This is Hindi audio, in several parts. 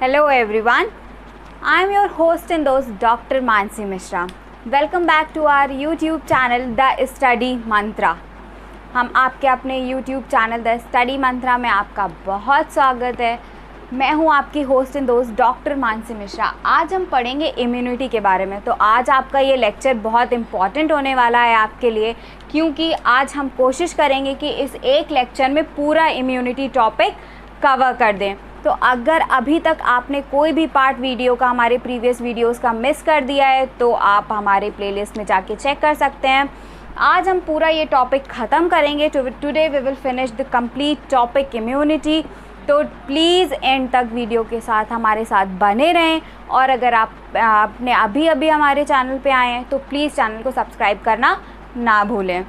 Hello everyone, I am your host and host Dr. Mansi Mishra. Welcome back to our YouTube channel The Study Mantra. हम आपके अपने YouTube चैनल द स्टडी मंत्रा में आपका बहुत स्वागत है। मैं हूं आपकी होस्ट एंड दोस्त डॉक्टर मानसी मिश्रा। आज हम पढ़ेंगे इम्यूनिटी के बारे में। तो आज आपका ये लेक्चर बहुत इम्पॉर्टेंट होने वाला है आपके लिए, क्योंकि आज हम कोशिश करेंगे कि इस एक लेक्चर में पूरा इम्यूनिटी टॉपिक कवर कर दें। तो अगर अभी तक आपने कोई भी पार्ट वीडियो का हमारे प्रीवियस वीडियोस का मिस कर दिया है तो आप हमारे प्लेलिस्ट में जाके चेक कर सकते हैं। आज हम पूरा ये टॉपिक ख़त्म करेंगे। Today we will finish the complete topic immunity. तो प्लीज़ एंड तक वीडियो के साथ हमारे साथ बने रहें। और अगर आपने अभी हमारे चैनल पे आए हैं तो प्लीज़ चैनल को सब्सक्राइब करना ना भूलें।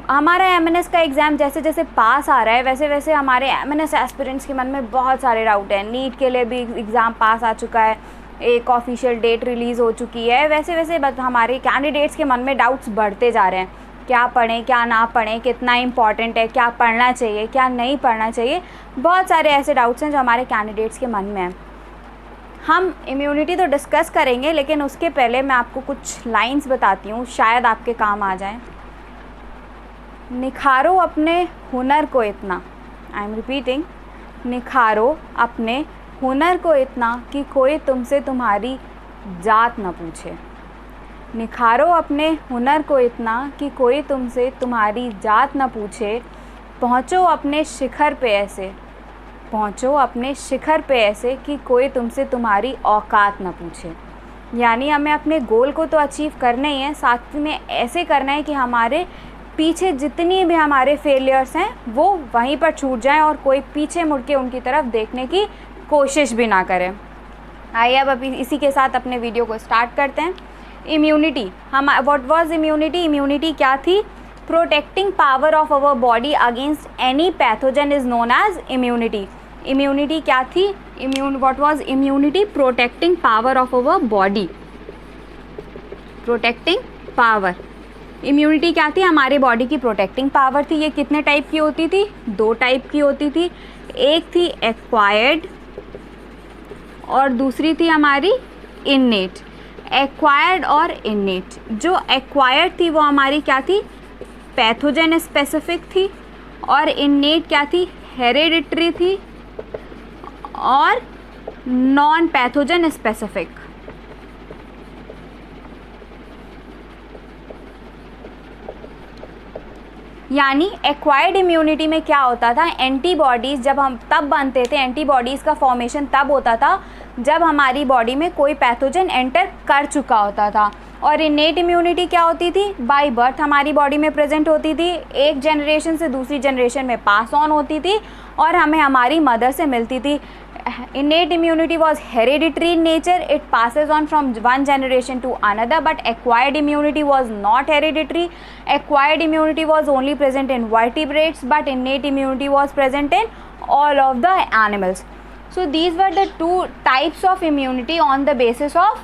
हमारा एमएनएस का एग्ज़ाम जैसे जैसे पास आ रहा है वैसे वैसे हमारे एमएनएस एस्पिरेंट्स के मन में बहुत सारे डाउट हैं। नीट के लिए भी एग्ज़ाम पास आ चुका है, एक ऑफिशियल डेट रिलीज़ हो चुकी है। वैसे वैसे हमारे कैंडिडेट्स के मन में डाउट्स बढ़ते जा रहे हैं। क्या पढ़ें, क्या ना पढ़ें, कितना इम्पॉर्टेंट है, क्या पढ़ना चाहिए, क्या नहीं पढ़ना चाहिए। बहुत सारे ऐसे डाउट्स हैं जो हमारे कैंडिडेट्स के मन में हैं। हम इम्यूनिटी तो डिस्कस करेंगे, लेकिन उसके पहले मैं आपको कुछ लाइंस बताती हूँ, शायद आपके काम आ जाएं। निखारो अपने हुनर को इतना, आई एम रिपीटिंग, निखारो अपने हुनर को इतना कि कोई तुमसे तुम्हारी जात न पूछे। निखारो अपने हुनर को इतना कि कोई तुमसे तुम्हारी जात न पूछे। पहुँचो अपने शिखर पे ऐसे, पहुँचो अपने शिखर पे ऐसे कि कोई तुमसे तुम्हारी औकात न पूछे। यानी हमें अपने गोल को तो अचीव करना ही है, साथ में ऐसे करना है कि हमारे पीछे जितनी भी हमारे फेलियर्स हैं वो वहीं पर छूट जाएं और कोई पीछे मुड़ के उनकी तरफ देखने की कोशिश भी ना करें। आइए अब अभी इसी के साथ अपने वीडियो को स्टार्ट करते हैं। इम्यूनिटी, हम व्हाट वाज इम्यूनिटी? इम्यूनिटी क्या थी? Protecting power of our body against any pathogen is known as immunity. Immunity क्या थी? What was immunity? Protecting power of our body, protecting power. Immunity क्या थी? हमारे बॉडी की प्रोटेक्टिंग पावर थी। ये कितने टाइप की होती थी? दो टाइप की होती थी। एक थी एक्वायर्ड और दूसरी थी हमारी इन्नेट। एक्वायर्ड और इन्नेट। जो एक्वायर्ड थी वो हमारी क्या थी? पैथोजन स्पेसिफिक थी। और इन्नेट क्या थी? हेरेडिटरी थी और नॉन पैथोजन स्पेसिफिक। यानी एक्वायर्ड इम्यूनिटी में क्या होता था? एंटीबॉडीज़ जब हम तब बनते थे, एंटीबॉडीज़ का फॉर्मेशन तब होता था जब हमारी बॉडी में कोई पैथोजन एंटर कर चुका होता था। और इनेट इम्यूनिटी क्या होती थी? बाय बर्थ हमारी बॉडी में प्रेजेंट होती थी, एक जनरेशन से दूसरी जनरेशन में पास ऑन होती थी और हमें हमारी मदर से मिलती थी। Innate immunity was hereditary in nature. It passes on from one generation to another, but acquired immunity was not hereditary. Acquired immunity was only present in vertebrates, but innate immunity was present in all of the animals. So these were the two types of immunity on the basis of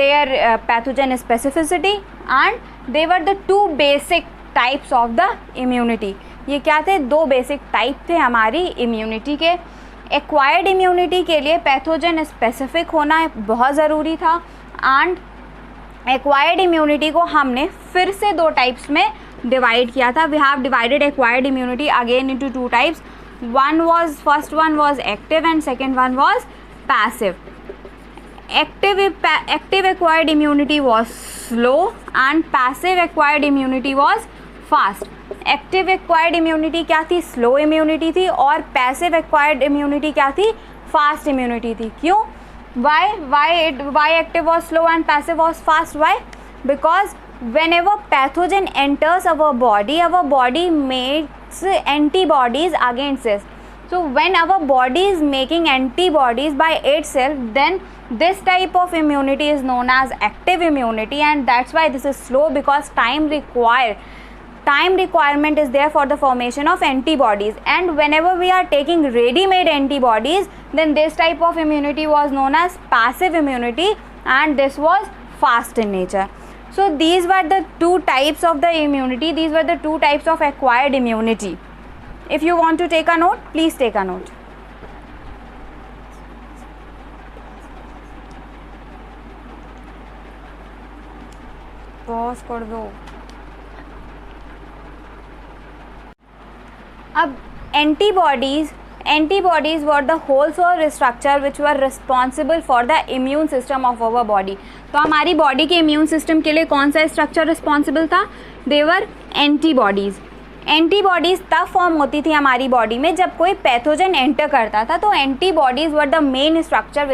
their pathogen specificity, and they were the two basic types of the immunity. ये क्या थे? दो बेसिक टाइप थे हमारी इम्यूनिटी के। एक्वायर्ड इम्यूनिटी के लिए पैथोजन स्पेसिफिक होना बहुत ज़रूरी था। एंड एक्वायर्ड इम्यूनिटी को हमने फिर से दो टाइप्स में डिवाइड किया था। We have divided acquired immunity again into two types. First one was active and second one was passive. Active acquired immunity was slow and passive acquired immunity was fast. Active acquired immunity क्या थी? स्लो इम्यूनिटी थी। और पैसिव एक्वायर्ड इम्यूनिटी क्या थी? फास्ट इम्यूनिटी थी। क्यों? Why active was slow and passive was fast? Why? Because whenever pathogen enters our body makes antibodies against it. So when our body is making antibodies by itself, then this type of immunity is known as active immunity, and that's why this is slow, because time requirement is there for the formation of antibodies. And whenever we are taking ready-made antibodies, then this type of immunity was known as passive immunity, and this was fast in nature. So these were the two types of the immunity. These were the two types of acquired immunity. If you want to take a note, please take a note. Pause कर दो। अब antibodies were the whole cell structure which were responsible for the immune system of our body। तो हमारी बॉडी के इम्यून सिस्टम के लिए कौन सा स्ट्रक्चर रिस्पॉन्सिबल था? देवर एंटीबॉडीज़। एंटीबॉडीज़ तब फॉर्म होती थी हमारी बॉडी में जब कोई पैथोजन एंटर करता था, तो antibodies were the main structure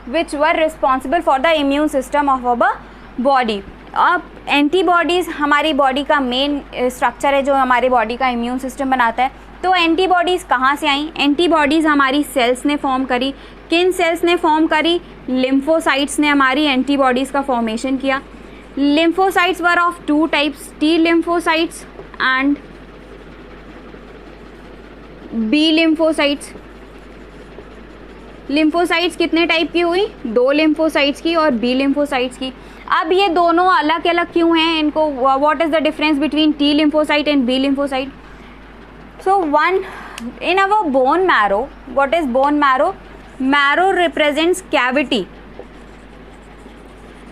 which were responsible for the immune system of our body. अब एंटीबॉडीज़ हमारी बॉडी का मेन स्ट्रक्चर है जो हमारे बॉडी का इम्यून सिस्टम बनाता है। तो एंटीबॉडीज़ कहाँ से आई? एंटीबॉडीज़ हमारी सेल्स ने फॉर्म करी। किन सेल्स ने फॉर्म करी? लिम्फोसाइट्स ने हमारी एंटीबॉडीज़ का फॉर्मेशन किया। Lymphocytes were of two types, T lymphocytes and B lymphocytes. Lymphocytes कितने टाइप की हुई? दो लिम्फोसाइट्स की और बी लिम्फोसाइट्स की। अब ये दोनों अलग अलग क्यों हैं? इनको what is the difference between T lymphocyte and B lymphocyte? So one in our bone marrow, what is bone marrow? Marrow represents cavity.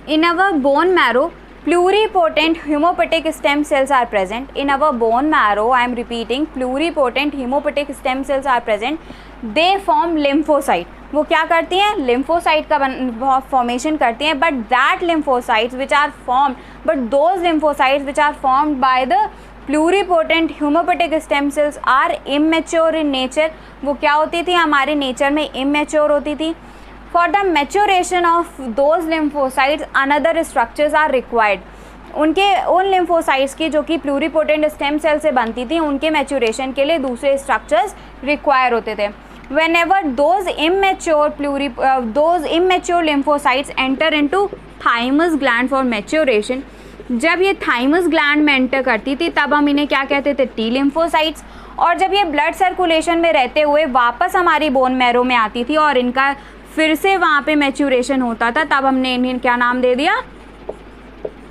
In our bone marrow, pluripotent hemopoietic stem cells are present. In our bone marrow, I am repeating, pluripotent hemopoietic stem cells are present. They form lymphocyte. वो क्या करती हैं? lymphocyte का formation करती हैं. But that lymphocytes which are formed, but those lymphocytes which are formed by the pluripotent haemopoietic stem cells are immature in nature. वो क्या होती थी? हमारे नेचर में इमेच्योर होती थी। For the maturation of those lymphocytes another structures are required. उन लिम्फोसाइट्स की जो कि प्लूरीपोटेंट स्टेम सेल से बनती थी, उनके मैच्योरेशन के लिए दूसरे स्ट्रक्चर्स रिक्वायर होते थे। whenever those immature lymphocytes enter into thymus gland for maturation, जब ये थाइमस ग्लैंड में एंटर करती थी तब हम इन्हें क्या कहते थे? T lymphocytes. और जब ये ब्लड सर्कुलेशन में रहते हुए वापस हमारी बोन मैरो में आती थी और इनका फिर से वहाँ पे मैच्योरेशन होता था, तब हमने इन्हें क्या नाम दे दिया?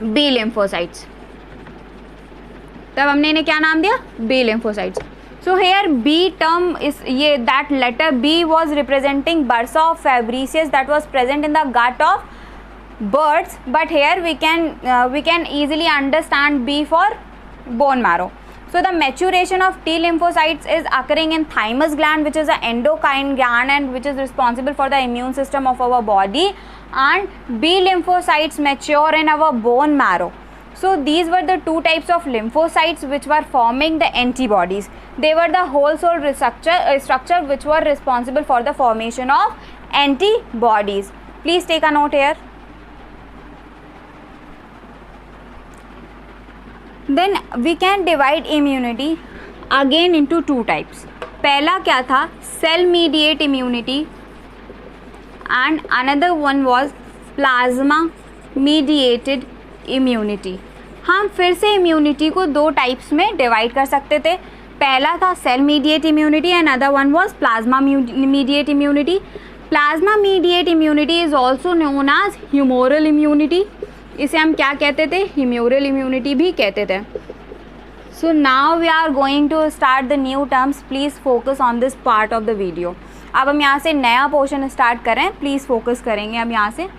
B lymphocytes. तब हमने इन्हें क्या नाम दिया? B lymphocytes. So here B term is that letter B was representing bursa of Fabricius that was present in the gut of birds, but here we can easily understand B for bone marrow. So the maturation of T lymphocytes is occurring in thymus gland, which is an endocrine gland and which is responsible for the immune system of our body, and B lymphocytes mature in our bone marrow. So these were the two types of lymphocytes which were forming the antibodies. They were the whole cell structure which were responsible for the formation of antibodies. Please take a note here. Then we can divide immunity again into two types. पहला क्या था? Cell mediate immunity, and another one was plasma mediated immunity. हम फिर से इम्यूनिटी को दो टाइप्स में डिवाइड कर सकते थे। पहला था cell mediate immunity and other one was plasma mediate immunity. Plasma mediate immunity is also known as humoral immunity. इसे हम क्या कहते थे? ह्यूमोरल इम्यूनिटी भी कहते थे। So now we are going to start the new terms. Please focus on this part of the video. अब हम यहाँ से नया पोर्शन स्टार्ट करें, प्लीज़ फोकस करेंगे अब यहाँ से।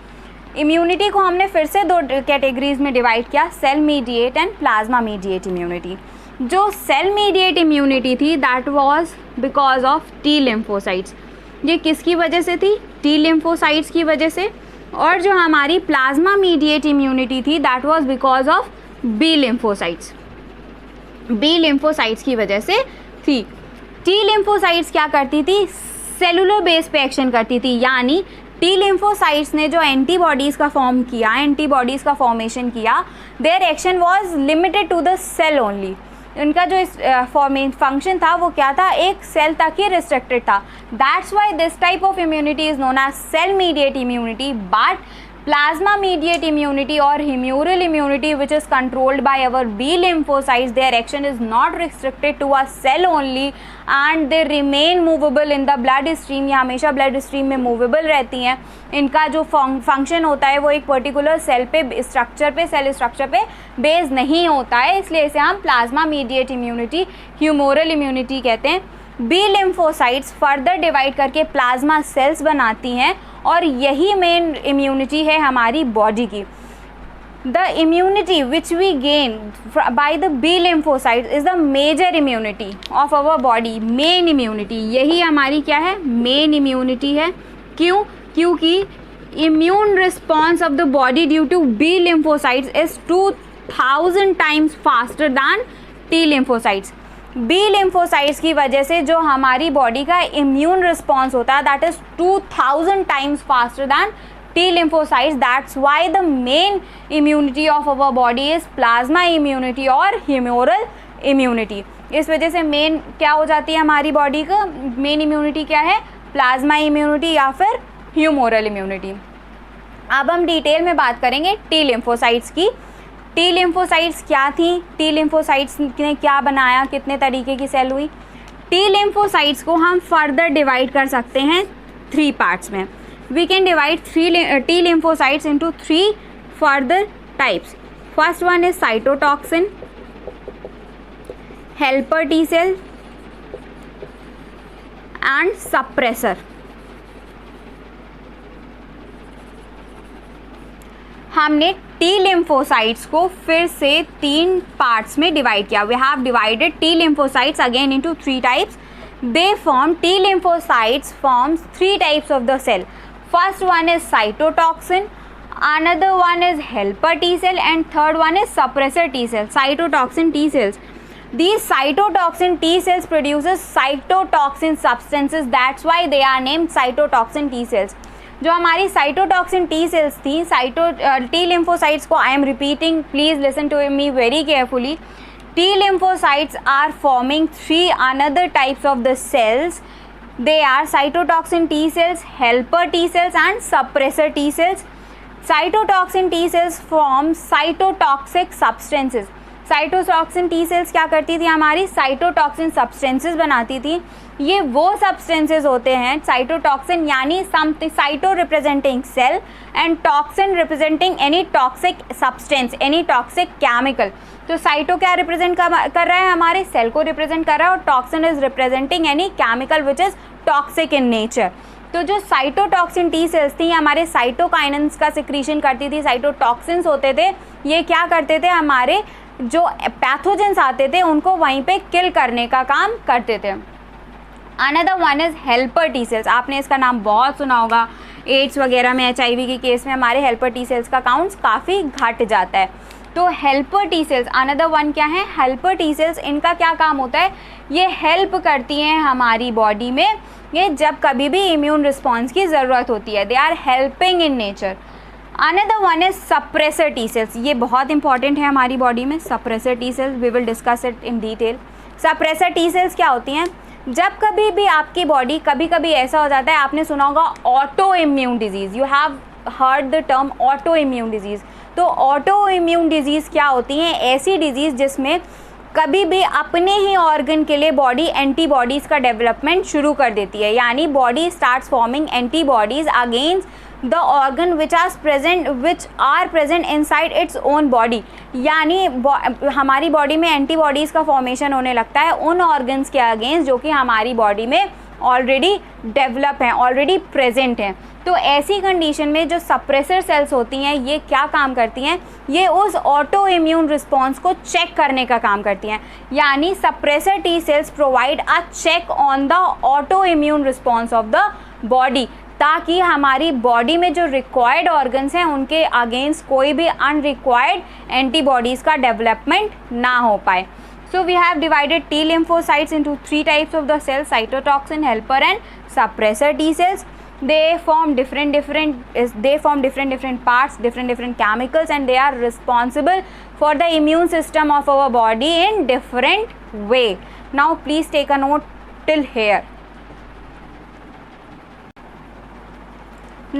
इम्यूनिटी को हमने फिर से दो कैटेगरीज में डिवाइड किया, cell mediate and plasma mediate immunity. जो सेल मीडिएट इम्यूनिटी थी that was because of T lymphocytes. ये किसकी वजह से थी? टी लिम्फोसाइट्स की वजह से। और जो हमारी प्लाज्मा मीडिएट इम्यूनिटी थी that was because of B lymphocytes. B lymphocytes की वजह से थी। टी लिम्फोसाइट्स क्या करती थी? सेलुलर बेस पे एक्शन करती थी, यानी टी लिम्फोसाइट्स ने जो एंटीबॉडीज़ का फॉर्म किया, एंटीबॉडीज़ का फॉर्मेशन किया, their action was limited to the cell only. उनका जो फंक्शन था वो क्या था? एक सेल तक ही रिस्ट्रिक्टेड था। That's why this type of immunity is known as cell mediate immunity. But plasma mediate immunity or humoral immunity, which is controlled by our B lymphocytes, their action is not restricted to a cell only and they remain movable in the blood stream. ये हमेशा blood stream में movable रहती हैं। इनका जो फंक्शन होता है वो एक पर्टिकुलर सेल पे सेल स्ट्रक्चर पे बेस नहीं होता है, इसलिए इसे हम plasma mediate immunity, humoral immunity कहते हैं। बी लिम्फोसाइट्स फर्दर डिवाइड करके प्लाज्मा सेल्स बनाती हैं और यही मेन इम्यूनिटी है हमारी बॉडी की। The immunity which we gain by the B lymphocytes is the major immunity of our body. Main immunity, यही हमारी क्या है, main immunity है. क्यों? क्योंकि immune response of the body due to B lymphocytes is 2000 times faster than T lymphocytes. B lymphocytes की वजह से जो हमारी बॉडी का immune response होता है that is 2000 times faster than T lymphocytes. That's why the main immunity of our body is plasma immunity और humoral immunity. इस वजह से मेन क्या हो जाती है हमारी बॉडी का, मेन इम्यूनिटी क्या है, प्लाज्मा इम्यूनिटी या फिर ह्यूमोरल इम्यूनिटी. अब हम डिटेल में बात करेंगे टी लिम्फोसाइट्स की. टी लिम्फोसाइट्स क्या थी, टी लिम्फोसाइट्स ने क्या बनाया, कितने तरीके की सेल हुई. टी लिम्फोसाइट्स को हम फर्दर डिवाइड कर सकते हैं 3 पार्ट्स में. We can divide T lymphocytes into 3 further types. First one is cytotoxin, helper T cell and suppressor. हमने T lymphocytes को फिर से 3 पार्ट्स में डिवाइड किया. We have divided T lymphocytes again into 3 types. They form T lymphocytes forms 3 types of the cell. First one is cytotoxin, another one is helper T cell and third one is suppressor T cell. Cytotoxin T cells. These cytotoxin T cells produces cytotoxin substances. That's why they are named cytotoxin T cells. जो हमारी cytotoxin T cells थी, T lymphocytes को I am repeating, please listen to me very carefully. T lymphocytes are forming 3 another types of the cells. They are cytotoxin T cells, helper T cells and suppressor T cells. Cytotoxin T cells form cytotoxic substances. Cytotoxin T cells क्या करती थी, हमारी cytotoxin substances बनाती थी. ये वो substances होते हैं, cytotoxin यानी cyto representing cell and toxin representing any toxic substance, any toxic chemical. तो साइटो क्या रिप्रेजेंट कर रहा है, हमारे सेल को रिप्रेजेंट कर रहा है और toxin is representing any chemical which is toxic in nature. तो जो साइटोटॉक्सिन टी सेल्स थी हमारे साइटोकाइनेंस का सिक्रीशन करती थी. साइटोटॉक्सिन्स होते थे, ये क्या करते थे, हमारे जो पैथोजेंस आते थे उनको वहीं पे किल करने का काम करते थे. Another one is helper T cells. आपने इसका नाम बहुत सुना होगा. एड्स वगैरह में, HIV के केस में हमारे हेल्पर टी सेल्स का काउंट्स काफ़ी घट जाता है. तो helper T cells another one क्या है, हेल्पर टी सेल्स. इनका क्या काम होता है, ये हेल्प करती हैं हमारी बॉडी में, ये जब कभी भी इम्यून रिस्पॉन्स की ज़रूरत होती है. They are helping in nature. Another one is suppressor T cells. ये बहुत इंपॉर्टेंट है हमारी बॉडी में. Suppressor T cells we will discuss it in detail. Suppressor T cells क्या होती हैं, जब कभी भी आपकी बॉडी, कभी कभी ऐसा हो जाता है, आपने सुना होगा auto immune disease. You have heard the term auto immune disease. तो ऑटो इम्यून डिजीज़ क्या होती हैं, ऐसी डिजीज़ जिसमें कभी भी अपने ही ऑर्गन के लिए बॉडी एंटीबॉडीज़ का डेवलपमेंट शुरू कर देती है. यानी body starts forming antibodies against the organ which are present inside its own body. यानी हमारी बॉडी में एंटीबॉडीज़ का फॉर्मेशन होने लगता है उन ऑर्गन्स के अगेंस्ट जो कि हमारी बॉडी में ऑलरेडी डेवलप हैं, ऑलरेडी प्रेजेंट हैं. तो ऐसी कंडीशन में जो सप्रेसर सेल्स होती हैं ये क्या काम करती हैं, ये उस ऑटो इम्यून रिस्पॉन्स को चेक करने का काम करती हैं. यानी suppressor T cells provide a check on the autoimmune response of the body, ताकि हमारी बॉडी में जो रिक्वायर्ड ऑर्गन्स हैं उनके अगेंस्ट कोई भी अनरिक्वायर्ड एंटीबॉडीज़ का डेवलपमेंट ना हो पाए. So we have divided T lymphocytes into 3 types of the cells: cytotoxin, helper and suppressor T cells. They form different parts, different chemicals, and they are responsible for the immune system of our body in different way. Now please take a note till here.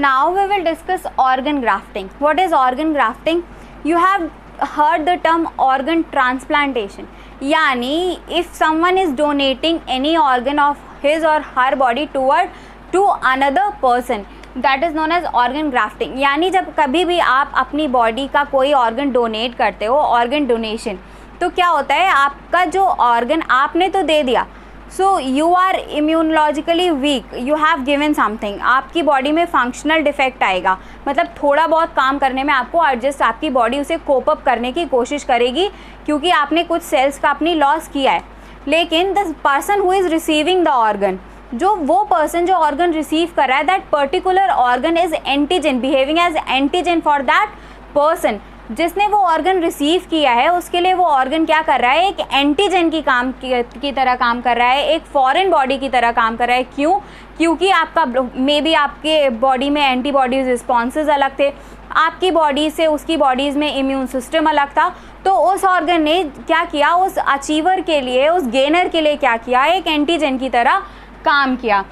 Now we will discuss organ grafting. What is organ grafting? You have heard the term organ transplantation. Yani if someone is donating any organ of his or her body to another person, that is known as organ grafting. यानी जब कभी भी आप अपनी बॉडी का कोई ऑर्गन डोनेट करते हो, ऑर्गन डोनेशन, तो क्या होता है, आपका जो ऑर्गन आपने तो दे दिया, so you are immunologically weak, you have given something, आपकी बॉडी में फंक्शनल डिफेक्ट आएगा, मतलब थोड़ा बहुत काम करने में आपको एडजस्ट, आपकी बॉडी उसे कोप अप करने की कोशिश करेगी क्योंकि आपने कुछ सेल्स का अपनी लॉस किया है। लेकिन the person who is receiving the organ, जो वो पर्सन जो ऑर्गन रिसीव कर रहा है, that particular organ is antigen, behaving as antigen for that person. जिसने वो ऑर्गन रिसीव किया है उसके लिए वो ऑर्गन क्या कर रहा है, एक एंटीजन की तरह काम कर रहा है, एक फॉरेन बॉडी की तरह काम कर रहा है। क्यों? क्योंकि आपका मे बी आपके बॉडी में एंटीबॉडीज रिस्पॉन्सेज अलग थे, आपकी बॉडी से उसकी बॉडीज़ में इम्यून सिस्टम अलग था, तो उस ऑर्गन ने क्या किया, उस अचीवर के लिए, उस गेनर के लिए क्या किया, एक एंटीजन की तरह काम किया।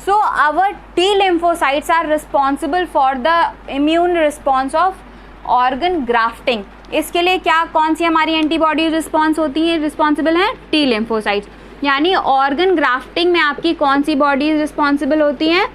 So our T lymphocytes are responsible for the immune response of organ grafting. इसके लिए क्या, कौन सी हमारी एंटीबॉडी रिस्पॉन्स होती है, रिस्पॉन्सिबल है टी लिम्फोसाइट्स। यानी ऑर्गन ग्राफ्टिंग में आपकी कौन सी बॉडीज रिस्पॉन्सिबल होती हैं,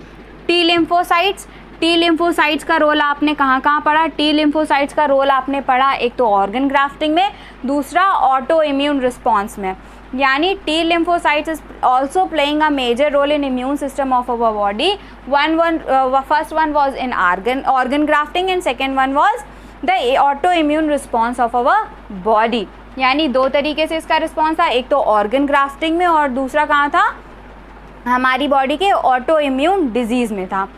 टी लिम्फोसाइट्स। टी लिम्फोसाइट्स का रोल आपने कहाँ कहाँ पढ़ा, टी लिम्फोसाइट्स का रोल आपने पढ़ा एक तो ऑर्गन ग्राफ्टिंग में, दूसरा ऑटो इम्यून रिस्पॉन्स में। यानी T lymphocytes is also playing a major role in immune system of our body. First one was in organ grafting and second one was the autoimmune response of our body. यानी दो तरीके से इसका रिस्पॉन्स था, एक तो ऑर्गन ग्राफ्टिंग में और दूसरा कहाँ था, हमारी बॉडी के ऑटो इम्यून डिजीज़ में था।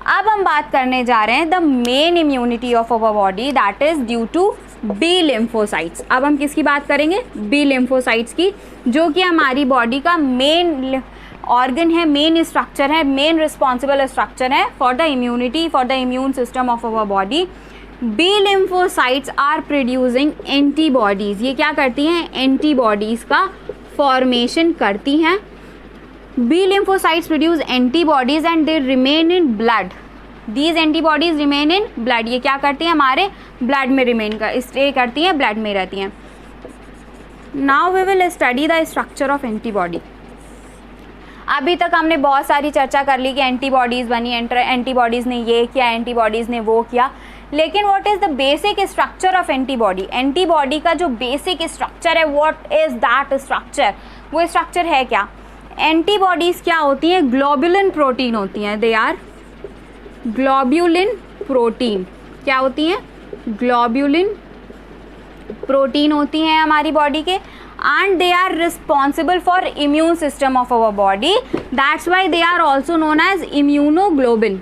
अब हम बात करने जा रहे हैं the main immunity of our body, that is due to B lymphocytes. अब हम किसकी बात करेंगे, बी लिम्फोसाइट्स की, जो कि हमारी बॉडी का मेन ऑर्गन है, मेन स्ट्रक्चर है, मेन रिस्पॉन्सिबल स्ट्रक्चर है for the immunity, for the immune system of our body. B lymphocytes are producing antibodies, ये क्या करती हैं, एंटीबॉडीज़ का फॉर्मेशन करती हैं। B lymphocytes produce antibodies and they remain in blood, these antibodies remain in blood, ये क्या करती हैं, हमारे ब्लड में रिमेन स्टे करती हैं, ब्लड में रहती हैं। Now we will study the structure of antibody. अभी तक हमने बहुत सारी चर्चा कर ली कि एंटीबॉडीज़ बनी, एंटीबॉडीज़ ने ये किया, एंटीबॉडीज़ ने वो किया, लेकिन what is the basic structure of antibody, antibody का जो बेसिक स्ट्रक्चर है, व्हाट इज़ दैट स्ट्रक्चर, वो स्ट्रक्चर है क्या। एंटीबॉडीज़ क्या होती हैं, ग्लोबुलिन प्रोटीन होती हैं, दे आर ग्लोब्यूलिन प्रोटीन, क्या होती हैं, ग्लोब्यूलिन प्रोटीन होती हैं हमारी बॉडी के, and they are responsible for immune system of our body, that's why they are also known as immunoglobin.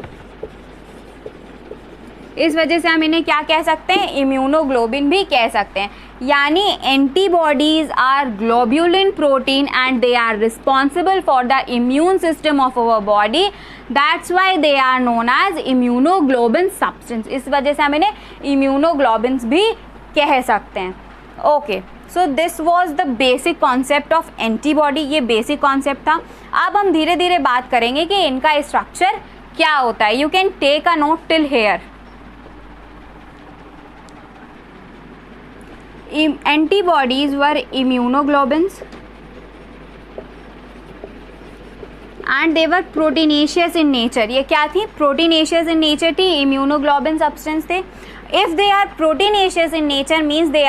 इस वजह से हम इन्हें क्या कह सकते हैं, इम्यूनोग्लोबिन भी कह सकते हैं। यानी antibodies are globulin protein and they are responsible for the immune system of our body, that's why they are known as immunoglobin substance. इस वजह से हम इन्हें इम्यूनोग्लोबिन्स भी कह सकते हैं। Okay, so this was the basic concept of antibody, ये बेसिक कॉन्सेप्ट था। अब हम धीरे धीरे बात करेंगे कि इनका स्ट्रक्चर क्या होता है। You can take a note till here. Antibodies were immunoglobulins and they were proteinaceous in nature. ये क्या थी, proteinaceous in nature थी, immunoglobulin substance थे। If they are proteinaceous in nature means they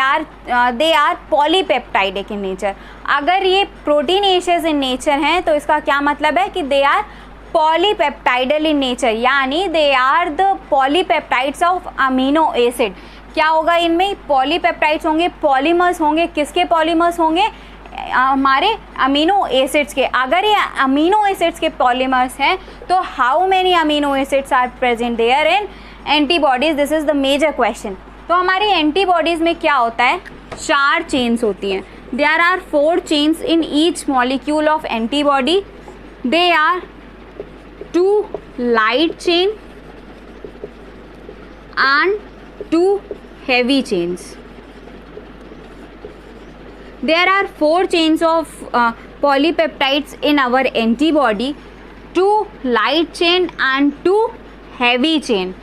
are polypeptidic in nature। अगर ये proteinaceous in nature हैं तो इसका क्या मतलब है कि they are polypeptidal in nature, यानी they are the polypeptides of amino acid। क्या होगा इनमें, पॉलीपेप्टाइड्स होंगे, पॉलीमर्स होंगे। किसके पॉलीमर्स होंगे, हमारे अमीनो एसिड्स के। अगर ये अमीनो एसिड्स के पॉलीमर्स हैं तो how many amino acids are present there in antibodies, this is the major question. तो हमारी एंटीबॉडीज़ में क्या होता है, 4 चेन्स होती हैं। There are 4 chains in each molecule of antibody. They are 2 light chain and 2 heavy chains. There are 4 chains of polypeptides in our antibody, 2 light chain and 2 heavy chain.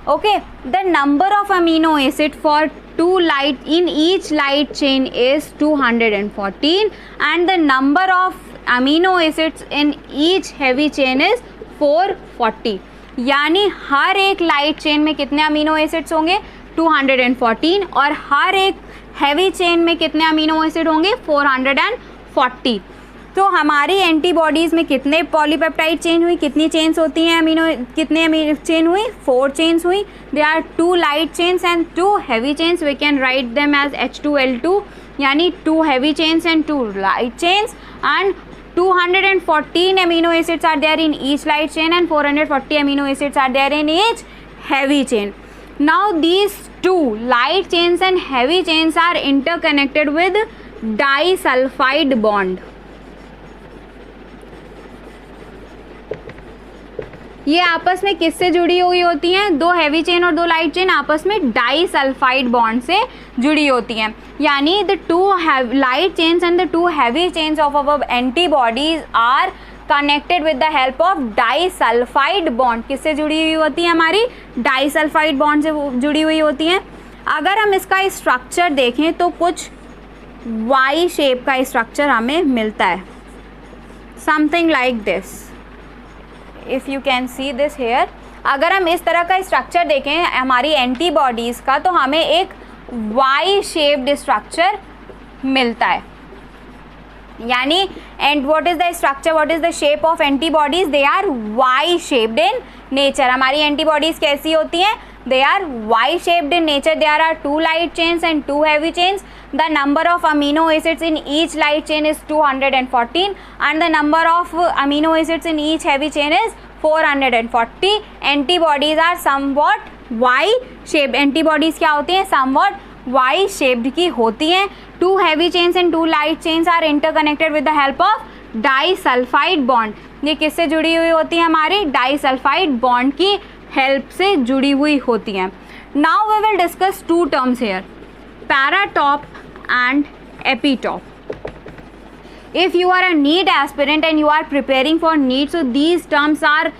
Okay, the number of amino acid for 2 light in each light chain is 214 and the number of amino acids in each heavy chain is 440। यानी हर एक लाइट चेन में कितने अमीनो एसिड्स होंगे, 214, और हर एक हैवी चेन में कितने अमीनो एसिड होंगे, 440। तो हमारी एंटीबॉडीज़ में कितने पॉलीपेप्टाइड चेन हुई, कितनी चेन्स होती हैं कितने चेन हुई, 4 चेन्स हुई. They are 2 light chains and 2 heavy chains. We can write them as H2L2, यानी 2 heavy chains and 2 light chains. And 214 amino acids are there in each light chain and 440 amino acids are there in each heavy chain. Now these 2 light chains and heavy chains are interconnected with disulfide bond. ये आपस में किससे जुड़ी हुई होती हैं? 2 हैवी चेन और 2 लाइट चेन आपस में डाइसल्फाइड बॉन्ड से जुड़ी होती हैं. यानी the 2 light chains and the 2 heavy chains of our antibodies are connected with the help of disulphide bond. किससे जुड़ी हुई होती है? हमारी डाइसल्फाइड बॉन्ड से जुड़ी हुई होती हैं. अगर हम इसका स्ट्रक्चर देखें तो कुछ वाई शेप का स्ट्रक्चर हमें मिलता है, something like this. If you can see this here, अगर हम इस तरह का स्ट्रक्चर देखें हमारी एंटीबॉडीज़ का, तो हमें एक वाई शेप्ड स्ट्रक्चर मिलता है. यानी and what is the structure, what is the shape of antibodies? They are Y shaped in nature. हमारी एंटीबॉडीज़ कैसी होती हैं? They are Y shaped in nature. There are 2 light chains and 2 heavy chains. The number of amino acids in each light chain is 214 and the number of amino acids in each heavy chain is 440. Antibodies are somewhat Y shaped. Antibodies क्या होती हैं? Somewhat Y shaped की होती हैं. 2 heavy chains and 2 light chains are interconnected with the help of disulfide bond. ये किससे जुड़ी हुई होती है? हमारी disulfide bond की हेल्प से जुड़ी हुई होती हैं. Now we will discuss 2 terms here, paratop and epitop. If you are a NEET aspirant and you are preparing for NEET, so these terms are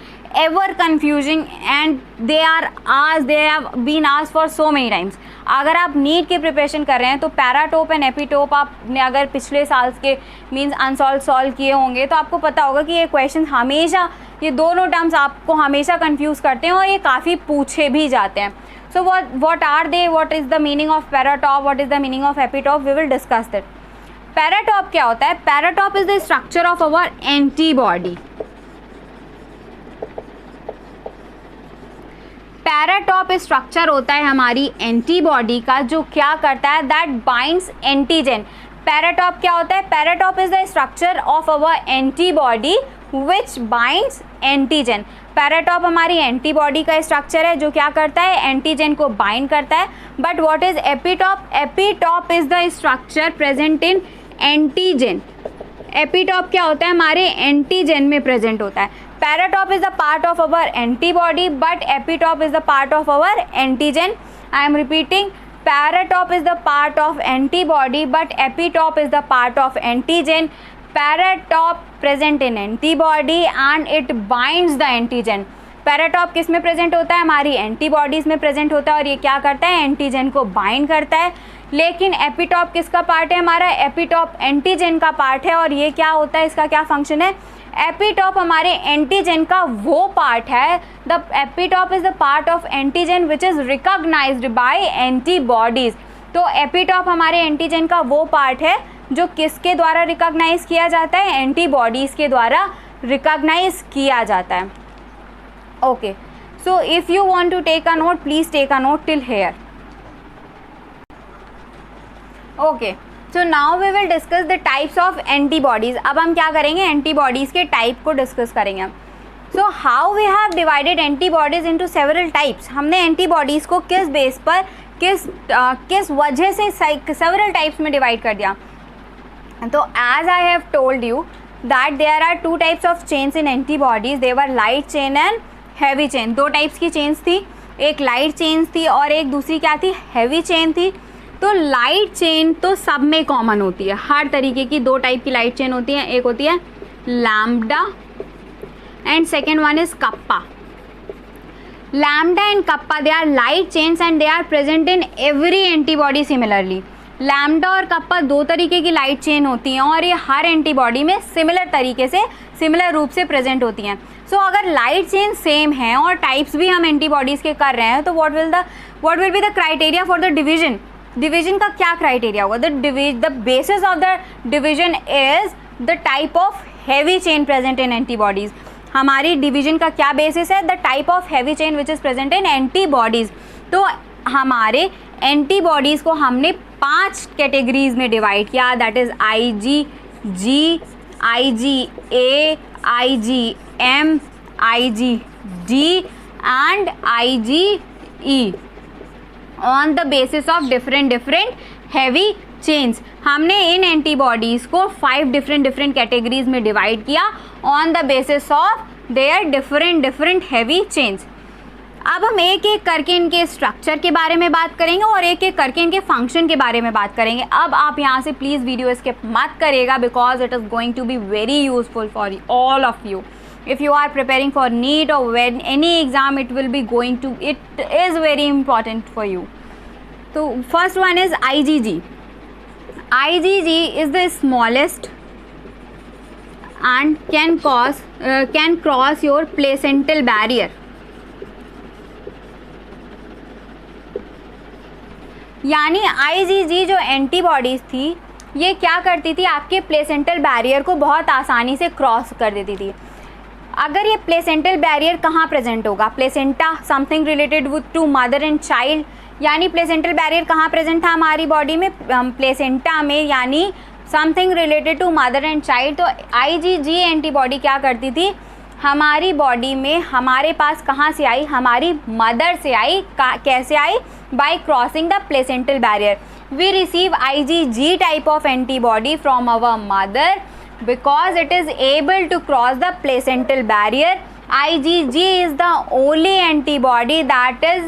ever confusing and they have been asked for so many times. अगर आप नीट की प्रिपरेशन कर रहे हैं तो पैराटोप एंड एपिटोप आपने अगर पिछले साल के मीन्स सॉल्व किए होंगे तो आपको पता होगा कि ये क्वेश्चन हमेशा, ये दोनों टर्म्स आपको हमेशा कंफ्यूज करते हैं और ये काफ़ी पूछे भी जाते हैं. So what are they? What is the meaning of paratop? What is the meaning of epitop? We will discuss that. Paratop क्या होता है? Paratop is the structure of our antibody. Paratope structure होता है हमारी एंटीबॉडी का, जो क्या करता है? That binds antigen. पैराटॉप क्या होता है? Paratope is the structure of our antibody which binds antigen. Paratope हमारी एंटीबॉडी का स्ट्रक्चर है जो क्या करता है? एंटीजन को बाइंड करता है. But what is epitope? Epitope is the structure present in antigen. Epitope क्या होता है? हमारे एंटीजन में प्रेजेंट होता है. Paratope is the part of our antibody but epitope is the part of our antigen. I am repeating, paratope is the part of antibody but epitope is the part of antigen. Paratope present in antibody and it binds the antigen. Paratope किस में प्रेजेंट होता है? हमारी एंटीबॉडीज़ में प्रेजेंट होता है और ये क्या करता है? एंटीजन को बाइंड करता है. लेकिन एपिटॉप किसका पार्ट है? हमारा एपिटॉप एंटीजन का पार्ट है. और ये क्या होता है? इसका क्या फंक्शन है? एपिटॉप हमारे एंटीजन का वो पार्ट है. The epitope is the part of antigen which is recognised by antibodies. तो एपिटॉप हमारे एंटीजन का वो पार्ट है जो किसके द्वारा रिकॉग्नाइज किया जाता है? एंटीबॉडीज़ के द्वारा रिकॉग्नाइज किया जाता है. Okay, so if you want to take a note, please take a note till here. Okay, so now we will discuss the types of antibodies. अब हम क्या करेंगे? एंटीबॉडीज़ के टाइप को डिस्कस करेंगे. So how we have divided antibodies into several types. हमने एंटीबॉडीज़ को किस बेस पर, किस वजह से सेवरल टाइप्स में डिवाइड कर दिया? तो as I have told you that there are 2 types of chains in antibodies. They were light chain and heavy chain. 2 types की चेन्स थी, एक लाइट चेन्स थी और एक दूसरी क्या थी? हैवी चेन थी. तो लाइट चेन तो सब में कॉमन होती है. हर तरीके की 2 टाइप की लाइट चेन होती है. एक होती है lambda and second one is kappa. Lambda and kappa, they are light chains and they are present in every antibody similarly. Lambda और कप्पा 2 तरीके की लाइट चेन होती हैं और ये हर एंटीबॉडी में सिमिलर तरीके से, सिमिलर रूप से प्रेजेंट होती हैं. सो अगर लाइट चेन सेम है और टाइप्स भी हम एंटीबॉडीज़ के कर रहे हैं तो what will be the criteria for the division. Division का क्या क्राइटेरिया होगा? The basis of the division is the type of heavy chain present in antibodies. हमारी डिवीजन का क्या बेसिस है? The type of heavy chain which is present in antibodies. तो हमारे एंटीबॉडीज़ को हमने 5 कैटेगरीज में डिवाइड किया, that is IgG, IgA, IgM, IgD and IgE on the basis of different heavy chains. हमने इन एंटीबॉडीज़ को 5 डिफरेंट कैटेगरीज में डिवाइड किया on the basis of their different heavy chains. अब हम एक एक करके इनके स्ट्रक्चर के बारे में बात करेंगे और एक एक करके इनके फंक्शन के बारे में बात करेंगे। अब आप यहाँ से प्लीज़ वीडियो स्किप मत करिएगा, because it is going to be very useful for all of you. If you are preparing for NEET or when any exam, it is very important for you. So first one is IgG. IgG is the smallest and can cross your placental barrier. यानी IgG जो एंटीबॉडीज़ थी ये क्या करती थी? आपके प्लेसेंटल बैरियर को बहुत आसानी से क्रॉस कर देती थी। अगर ये प्लेसेंटल बैरियर कहाँ प्रेजेंट होगा? Placenta, something related with to mother and child. यानी प्लेसेंटल बैरियर कहाँ प्रेजेंट था हमारी बॉडी में? प्लेसेंटा में, यानी something related to mother and child. तो IgG एंटीबॉडी क्या करती थी हमारी बॉडी में? हमारे पास कहाँ से आई? हमारी मदर से आई। कैसे आई? By crossing the placental barrier. We receive IgG type of antibody from our mother because it is able to cross the placental barrier. IgG is the only antibody that is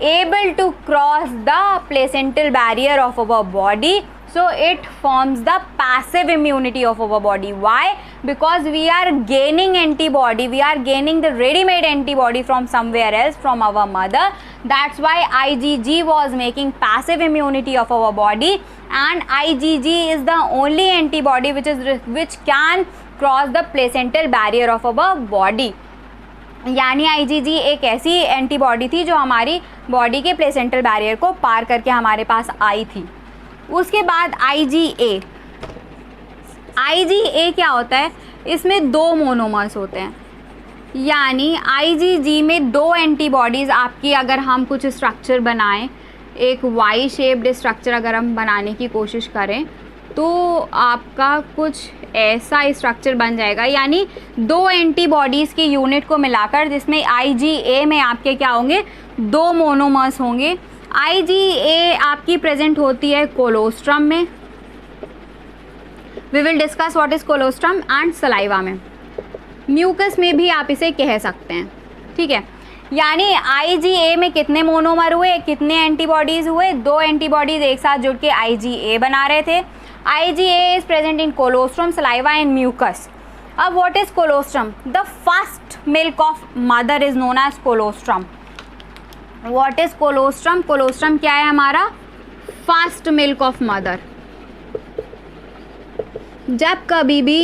able to cross the placental barrier of our body. So it forms the passive immunity of our body. Why? Because we are gaining antibody, we are gaining the ready-made antibody from somewhere else, from our mother. That's why IgG was making passive immunity of our body, and IgG is the only antibody which can cross the placental barrier of our body. यानी IgG एक ऐसी एंटीबॉडी थी जो हमारी बॉडी के प्लेसेंटल बैरियर को पार करके हमारे पास आई थी। उसके बाद IgA। IgA क्या होता है? इसमें 2 मोनोमर्स होते हैं, यानी IgG में 2 एंटीबॉडीज़ आपकी, अगर हम कुछ स्ट्रक्चर बनाएं, एक वाई शेप्ड स्ट्रक्चर अगर हम बनाने की कोशिश करें तो आपका कुछ ऐसा स्ट्रक्चर बन जाएगा। यानी 2 एंटीबॉडीज़ की यूनिट को मिलाकर, जिसमें IgA में आपके क्या होंगे? 2 मोनोमर्स होंगे। IgA आपकी प्रेजेंट होती है कोलोस्ट्रम में। We will discuss what is colostrum and saliva में। म्यूकस में भी आप इसे कह सकते हैं, ठीक है। यानी IgA में कितने मोनोमर हुए, कितने एंटीबॉडीज़ हुए? 2 एंटीबॉडीज़ एक साथ जुड़ के IgA बना रहे थे। IgA is present in colostrum, saliva and mucus. अब what is colostrum? The first milk of mother is known as colostrum. What is colostrum? Colostrum क्या है हमारा? First milk of mother. जब कभी भी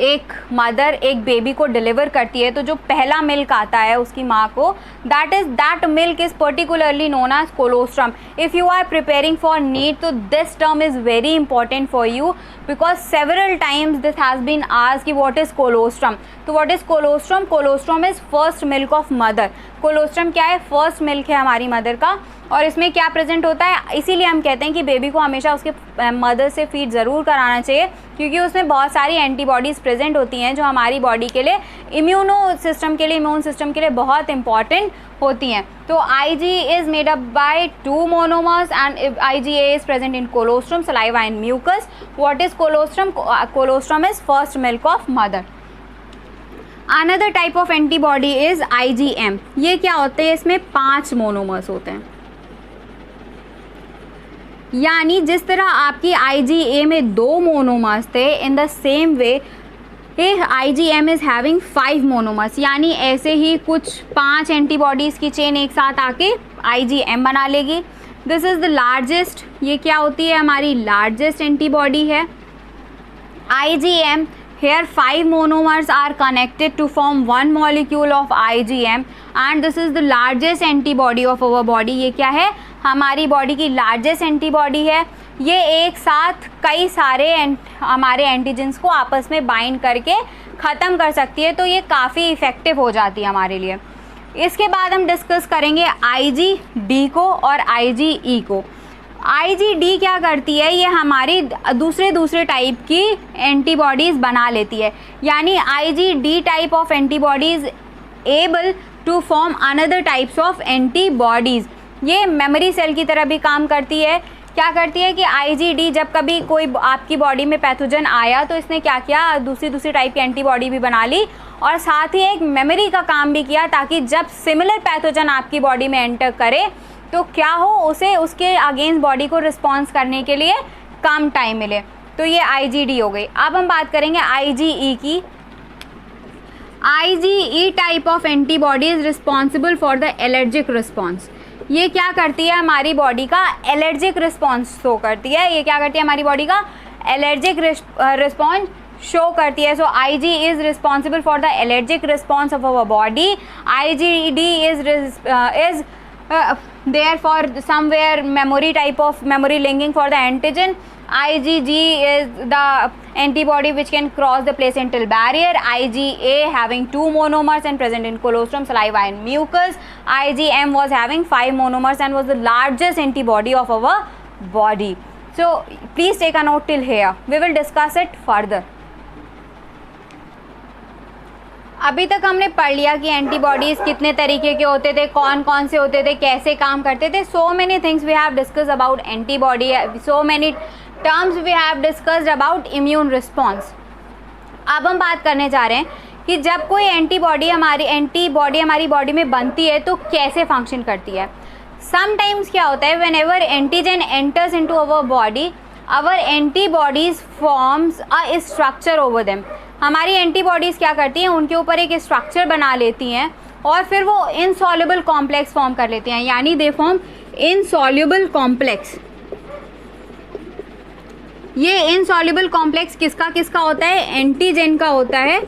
एक मदर एक बेबी को डिलीवर करती है तो जो पहला मिल्क आता है उसकी माँ को, that milk is particularly known as colostrum. If you are preparing for NEET तो this term is very important for you, because several times this has been asked कि व्हाट इज़ कोलोस्ट्रम। तो what is colostrum? Colostrum is first milk of mother. Colostrum क्या है? फर्स्ट मिल्क है हमारी मदर का। और इसमें क्या प्रेजेंट होता है? इसीलिए हम कहते हैं कि बेबी को हमेशा उसके मदर से फीड ज़रूर कराना चाहिए, क्योंकि उसमें बहुत सारी एंटीबॉडीज़ प्रेजेंट होती हैं जो हमारी बॉडी के लिए, इम्यून सिस्टम के लिए बहुत इंपॉर्टेंट होती हैं। तो Ig is made up by 2 monomers and IgA is present in colostrum, saliva and mucus. What is colostrum? Colostrum is first milk of mother. Another type of antibody is IgM। ये क्या होते हैं? इसमें 5 मोनोमर्स होते हैं। यानी जिस तरह आपकी IgA में 2 मोनोमर्स थे, in the same way IgM is having 5 monomers. यानी ऐसे ही कुछ 5 एंटीबॉडीज़ की चेन एक साथ आके IgM बना लेगी। This is the largest. ये क्या होती है? हमारी लार्जेस्ट एंटीबॉडी है। IgM here 5 monomers are connected to form one molecule of IgM and this is the largest antibody of our body. ये क्या है, हमारी बॉडी की लार्जेस्ट एंटीबॉडी है. ये एक साथ कई सारे हमारे एंटीजेंस को आपस में बाइंड करके ख़त्म कर सकती है, तो ये काफ़ी इफ़ेक्टिव हो जाती है हमारे लिए. इसके बाद हम डिस्कस करेंगे IgD को और IgE को. IgD क्या करती है, ये हमारी दूसरे टाइप की एंटीबॉडीज़ बना लेती है. यानी IgD type of antibodies able to form another types of antibodies. ये मेमोरी सेल की तरह भी काम करती है. क्या करती है कि IgD जब कभी कोई आपकी बॉडी में पैथोजन आया तो इसने क्या किया, दूसरी टाइप की एंटीबॉडी भी बना ली और साथ ही एक मेमोरी का काम भी किया, ताकि जब सिमिलर पैथोजन आपकी बॉडी में एंटर करे तो क्या हो, उसे उसके अगेंस्ट बॉडी को रिस्पॉन्स करने के लिए कम टाइम मिले. तो ये IgD हो गई. अब हम बात करेंगे IgE की. IgE type of antibody is responsible for the allergic response. ये क्या करती है, हमारी बॉडी का एलर्जिक रिस्पॉन्स शो करती है. ये क्या करती है, हमारी बॉडी का एलर्जिक रिस्पॉन्स शो करती है. सो Ig is responsible for the allergic response of our body. IgD is there for somewhere memory type of memory linking for the antigen. IgG is the antibody which can cross the placental barrier. IgA having 2 monomers and present in colostrum, saliva and mucus. IgM was having 5 monomers and was the largest antibody of our body. So please take a note till here. We will discuss it further. अभी तक हमने पढ़ लिया कि एंटीबॉडीज़ कितने तरीके के होते थे, कौन कौन से होते थे, कैसे काम करते थे. So many things we have discuss about antibody, so many terms we have discussed about immune response. अब हम बात करने जा रहे हैं कि जब कोई एंटीबॉडी हमारी बॉडी में बनती है तो कैसे फंक्शन करती है. समटाइम्स क्या होता है, whenever antigen enters into our body, our antibodies forms a structure over them. हमारी एंटीबॉडीज़ क्या करती हैं, उनके ऊपर एक स्ट्रक्चर बना लेती हैं और फिर वो इनसॉल्युबल कॉम्प्लेक्स फॉर्म कर लेती हैं. यानी दे फॉर्म इनसॉल्युबल कॉम्प्लेक्स. ये इनसॉल्युबल कॉम्प्लेक्स किसका होता है, एंटीजन का होता है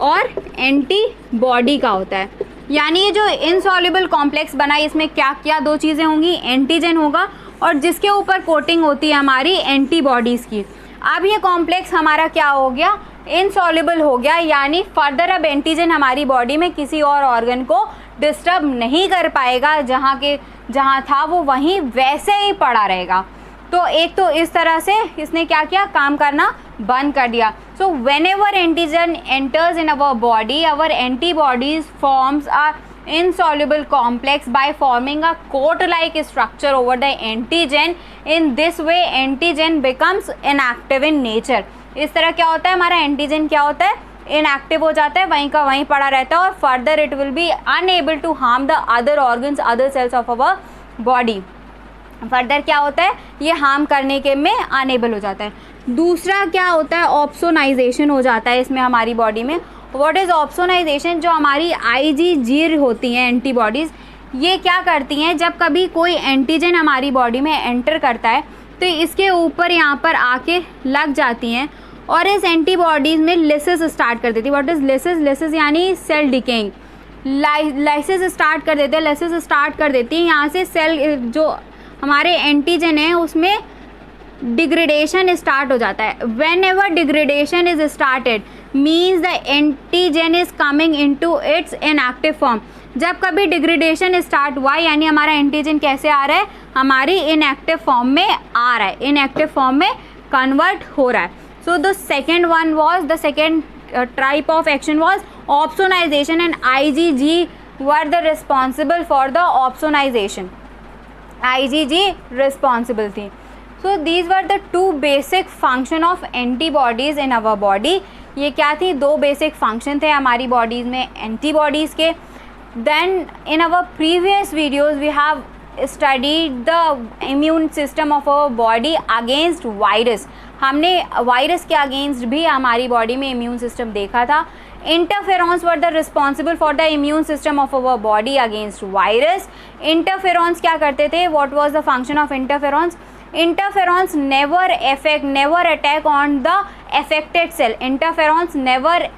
और एंटीबॉडी का होता है. यानी ये जो इनसॉल्युबल कॉम्प्लेक्स बना, इसमें क्या क्या दो चीज़ें होंगी, एंटीजन होगा और जिसके ऊपर कोटिंग होती है हमारी एंटीबॉडीज़ की. अब ये कॉम्प्लेक्स हमारा क्या हो गया, इनसॉल्युबल हो गया. यानी फर्दर अब एंटीजन हमारी बॉडी में किसी और ऑर्गन को डिस्टर्ब नहीं कर पाएगा. जहाँ था वो वहीं वैसे ही पड़ा रहेगा. तो एक तो इस तरह से इसने क्या किया, काम करना बंद कर दिया. So when ever antigen enters in our body, our antibodies forms a insoluble complex by forming a coat like structure over the antigen. In this way antigen becomes inactive in nature. इस तरह क्या होता है, हमारा एंटीजन क्या होता है, इनएक्टिव हो जाता है, वहीं का वहीं पड़ा रहता है और further it will be unable to harm the other organs, other cells of our body. Further क्या होता है, ये हार्म करने के में अनएबल हो जाता है. दूसरा क्या होता है, ऑप्सोनाइजेशन हो जाता है इसमें हमारी बॉडी में. व्हाट इज़ ऑप्सोनाइजेशन, जो हमारी IgG होती हैं एंटीबॉडीज़, ये क्या करती हैं, जब कभी कोई एंटीजन हमारी बॉडी में एंटर करता है तो इसके ऊपर यहाँ पर आके लग जाती हैं और इस एंटीबॉडीज़ में लिसिस स्टार्ट कर देती है. व्हाट इज़ लिसिस यानी सेल डिकेइंग. लाइसिस स्टार्ट कर देते हैं, लिसिस स्टार्ट कर देती है. यहाँ से सेल जो हमारे एंटीजन है उसमें डिग्रेडेशन स्टार्ट हो जाता है. When ever degradation is started means the antigen is coming into its inactive form. जब कभी डिग्रेडेशन स्टार्ट हुआ यानी हमारा एंटीजन कैसे आ रहा है, हमारी इनएक्टिव फॉर्म में आ रहा है, इनएक्टिव फॉर्म में कन्वर्ट हो रहा है. So the second one was, the second type of action was opsonisation and IgG were the responsible for the opsonisation. IgG responsible थी. So these were the two basic function of antibodies in our body. ये क्या थी, दो बेसिक फंक्शन थे हमारी बॉडीज़ में एंटीबॉडीज़ के. Then in our previous videos we have studied the immune system of our body against virus. हमने वायरस के अगेंस्ट भी हमारी बॉडी में इम्यून सिस्टम देखा था. Interferons were the responsible for the immune system of our body against virus. Interferons क्या करते थे, what was the function of interferons, interferons never attack on the affected cell. Interferons never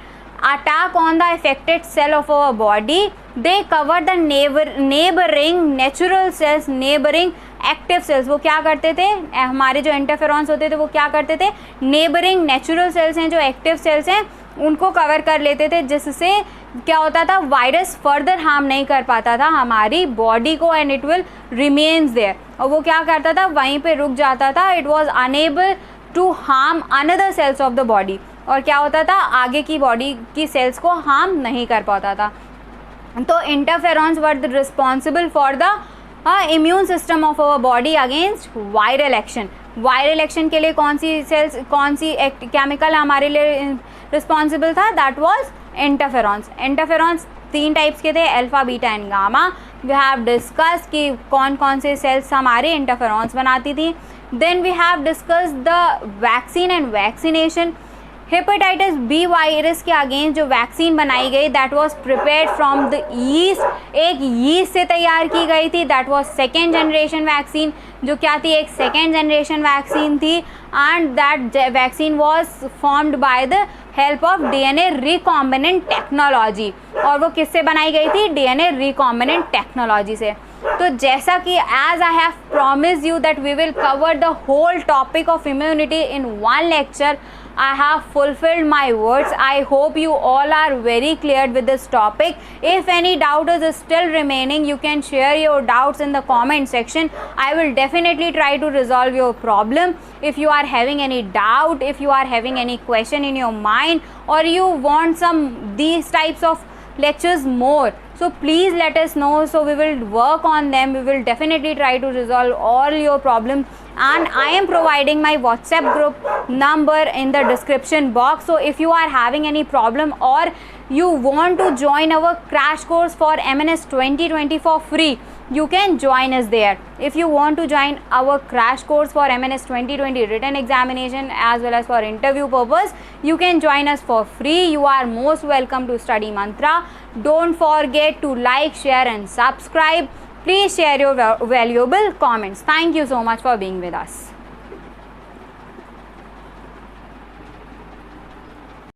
attack on the affected cell of our body. They cover the neighboring natural cells, neighboring active cells. वो क्या करते थे, हमारे जो इंटरफेरॉन्स होते थे वो क्या करते थे, नेबरिंग नेचुरल सेल्स हैं, जो एक्टिव सेल्स हैं, उनको कवर कर लेते थे, जिससे क्या होता था, वायरस फर्दर हार्म नहीं कर पाता था हमारी बॉडी को, and it will remains there. और वो क्या करता था, वहीं पे रुक जाता था. It was unable to harm another cells of the body. और क्या होता था, आगे की बॉडी की सेल्स को हार्म नहीं कर पाता था. तो interferons were responsible for the immune system of our body against viral action. Viral action के लिए कौन सी सेल्स, कौन सी केमिकल हमारे लिए रिस्पॉन्सिबल था, that was interferons. Interferons 3 types के थे, alpha, beta and gamma. We have discuss कि कौन कौन से सेल्स हमारे इंटरफेरॉन्स बनाती थी. Then we have discuss the vaccine and vaccination. Hepatitis B virus के अगेंस्ट जो वैक्सीन बनाई गई, that was prepared from the yeast. एक यीस्ट से तैयार की गई थी. That was second generation vaccine. जो क्या थी, एक सेकेंड जनरेशन वैक्सीन थी. And that vaccine was formed by the help of DNA recombinant technology. और वो किससे बनाई गई थी, डीएनए रिकॉम्बिनेंट टेक्नोलॉजी से. तो जैसा कि as I have promised you that we will cover the whole topic of immunity in one lecture, I have fulfilled my words. I hope you all are very clear with this topic. If any doubt is still remaining, you can share your doubts in the comment section. I will definitely try to resolve your problem. If you are having any doubt, if you are having any question in your mind, or you want some these types of lectures more, so please let us know. So we will work on them. We will definitely try to resolve all your problems. And I am providing my WhatsApp group number in the description box. So if you are having any problem, or you want to join our crash course for MNS 2020 for free, you can join us there. If you want to join our crash course for MNS 2020 written examination as well as for interview purpose, you can join us for free. You are most welcome to study mantra. Don't forget to like, share and subscribe. Please share your valuable comments. Thank you so much for being with us.